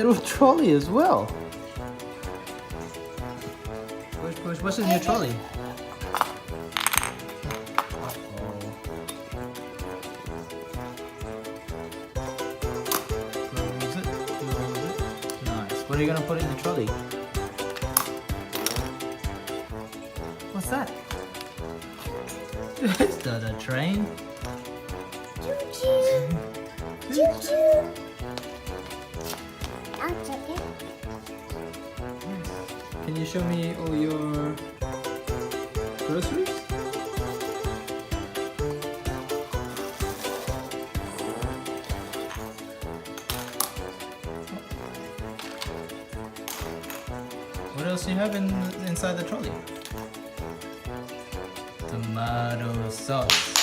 little trolley as well. Push, push. What's in your trolley? Close it, close it. Nice. What are you gonna put in the trolley? What's that? Is that a train? Choo-choo. Choo-choo. I'll check it. Can you show me all your groceries? What else do you have inside the trolley? Tomato sauce,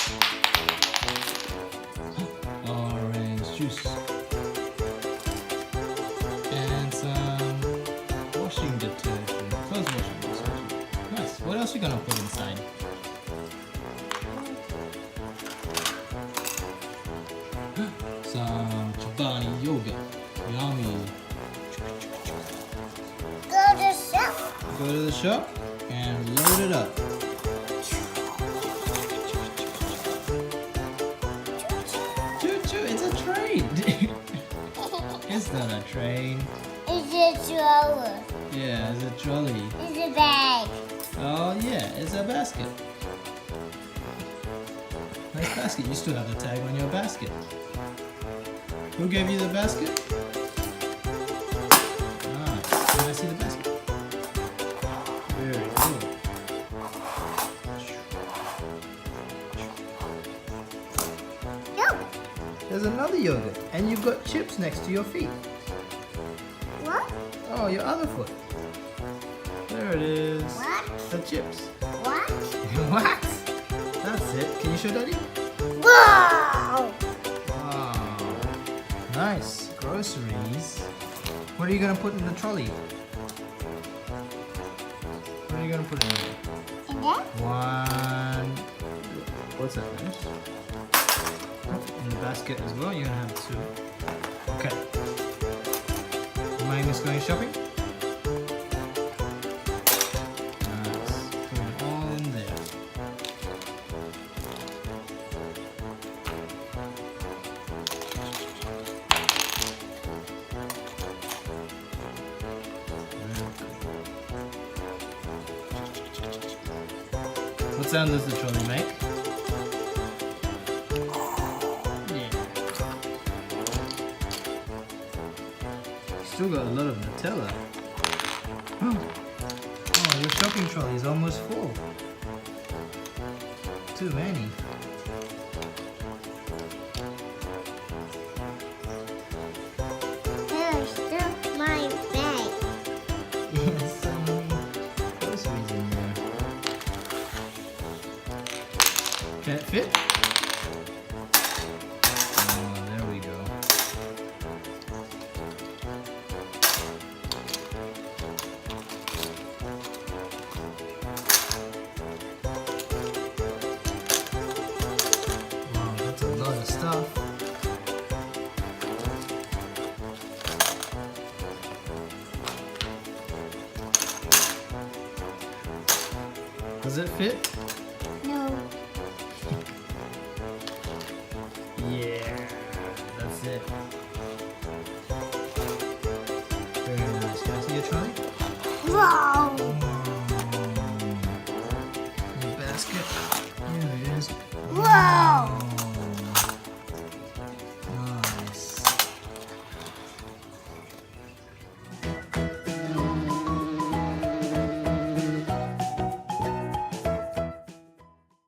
orange juice, and some washing detergent, clothes washing detergent. Nice. What else are you gonna put inside? Some Chobani yogurt. Yummy. Go to the shop. Go to the shop and load it up. Choo-choo, it's a train. It's not a train. It's a trolley. Yeah, it's a trolley. It's a bag. Oh yeah, it's a basket. Nice basket. You still have the tag on your basket. Who gave you the basket? Ah, can I see the basket? Very good. No. There's another yogurt, and you've got chips next to your feet. What? Oh, your other foot. There it is. What? The chips. What? What? That's it. Can you show Daddy? Wow. Wow. Nice. Groceries. What are you going to put in the trolley? What are you going to put in there? And then? One. What's that, Dennis? In the basket as well. You're going to have two. Okay. Magnus going shopping? Nice. Put it all in there. What sound does the trolley make? Yeah. Still got a lot of Nutella. Oh, your shopping trolley is almost full. Too many. There's still my bag. Yes, so many groceries in there. Can it fit? Oh, there we go. Wow, that's a lot of stuff. Does it fit? No. Yeah, that's it. Very nice. Can I see your trolley? Wow. Your basket. Here it is. Wow.